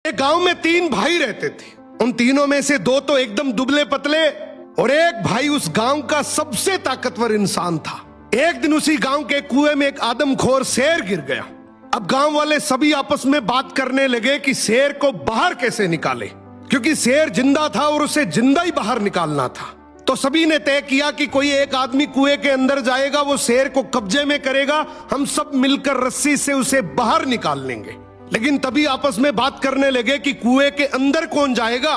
एक गांव में 3 भाई रहते थे। उन तीनों में से 2 तो एकदम दुबले पतले और एक भाई उस गांव का सबसे ताकतवर इंसान था। एक दिन उसी गांव के कुएं में एक आदमखोर शेर गिर गया। अब गांव वाले सभी आपस में बात करने लगे कि शेर को बाहर कैसे निकाले, क्योंकि शेर जिंदा था और उसे जिंदा ही बाहर निकालना था। तो सभी ने तय किया कि कोई एक आदमी कुएं के अंदर जाएगा, वो शेर को कब्जे में करेगा, हम सब मिलकर रस्सी से उसे बाहर निकाल लेंगे। लेकिन तभी आपस में बात करने लगे कि कुएं के अंदर कौन जाएगा।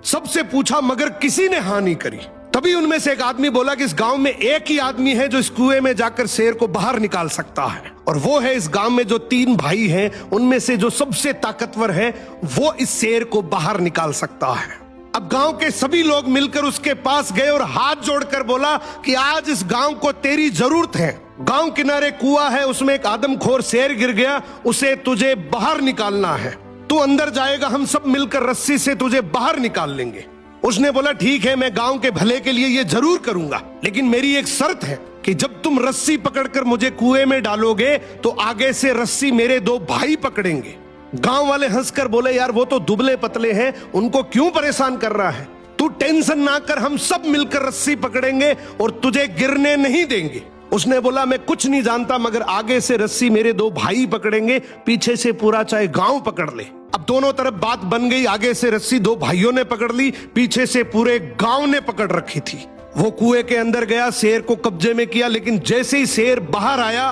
सबसे पूछा मगर किसी ने हाँ नहीं करी। तभी उनमें से एक आदमी बोला कि इस गांव में एक ही आदमी है जो इस कुएं में जाकर शेर को बाहर निकाल सकता है, और वो है इस गांव में जो 3 भाई हैं उनमें से जो सबसे ताकतवर है, वो इस शेर को बाहर निकाल सकता है। अब गांव के सभी लोग मिलकर उसके पास गए और हाथ जोड़कर बोला कि आज इस गांव को तेरी जरूरत है। गांव किनारे कुआं है, उसमें एक आदमखोर शेर गिर गया, उसे तुझे बाहर निकालना है। तू अंदर जाएगा, हम सब मिलकर रस्सी से तुझे बाहर निकाल लेंगे। उसने बोला ठीक है, मैं गांव के भले के लिए ये जरूर करूंगा, लेकिन मेरी एक शर्त है कि जब तुम रस्सी पकड़कर मुझे कुएं में डालोगे तो आगे से रस्सी मेरे 2 भाई पकड़ेंगे। गांव वाले हंसकर बोले यार वो तो दुबले पतले हैं, उनको क्यों परेशान कर रहा है, तू टेंशन ना कर, हम सब मिलकर रस्सी पकड़ेंगे और तुझे गिरने नहीं देंगे। उसने बोला मैं कुछ नहीं जानता, मगर आगे से रस्सी मेरे 2 भाई पकड़ेंगे, पीछे से पूरा चाहे गांव पकड़ ले। अब दोनों तरफ बात बन गई, आगे से रस्सी 2 भाइयों ने पकड़ ली, पीछे से पूरे गांव ने पकड़ रखी थी। वो कुएं के अंदर गया, शेर को कब्जे में किया, लेकिन जैसे ही शेर बाहर आया,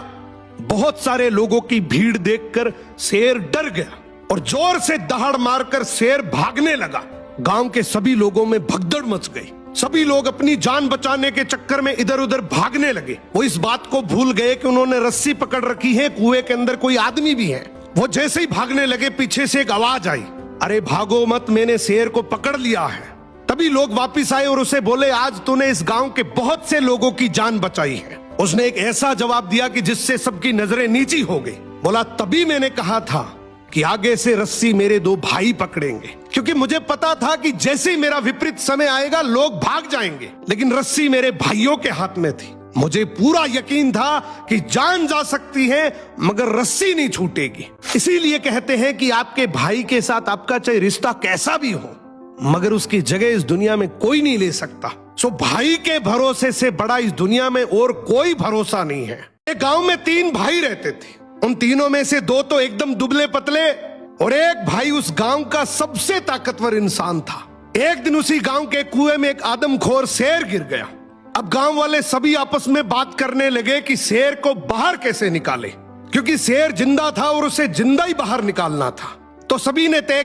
बहुत सारे लोगों की भीड़ देखकर शेर डर गया और जोर से दहाड़ मारकर शेर भागने लगा। गांव के सभी लोगों में भगदड़ मच गई। सभी लोग अपनी जान बचाने के चक्कर में इधर उधर भागने लगे। वो इस बात को भूल गए कि उन्होंने रस्सी पकड़ रखी है, कुएं के अंदर कोई आदमी भी है। वो जैसे ही भागने लगे, पीछे से एक आवाज आई, अरे भागो मत, मैंने शेर को पकड़ लिया है। तभी लोग वापिस आए और उसे बोले आज तूने इस गांव के बहुत से लोगों की जान बचाई है। उसने एक ऐसा जवाब दिया कि जिससे सबकी नजरें नीची हो गई। बोला तभी मैंने कहा था कि आगे से रस्सी मेरे 2 भाई पकड़ेंगे, क्योंकि मुझे पता था कि जैसे ही मेरा विपरीत समय आएगा लोग भाग जाएंगे, लेकिन रस्सी मेरे भाइयों के हाथ में थी। मुझे पूरा यकीन था कि जान जा सकती है मगर रस्सी नहीं छूटेगी। इसीलिए कहते हैं कि आपके भाई के साथ आपका चाहे रिश्ता कैसा भी हो, मगर उसकी जगह इस दुनिया में कोई नहीं ले सकता। सो भाई के भरोसे से बड़ा इस दुनिया में और कोई भरोसा नहीं है। एक गांव में 3 भाई रहते थे। उन तीनों में से 2 तो एकदम दुबले पतले और एक भाई उस गांव का सबसे ताकतवर इंसान था। एक दिन उसी गांव के कुएं में एक आदमखोर शेर गिर गया। अब गांव वाले सभी आपस में बात करने लगे कि शेर को बाहर कैसे निकाले, क्योंकि शेर जिंदा था और उसे जिंदा ही बाहर निकालना था। तो सभी ने तय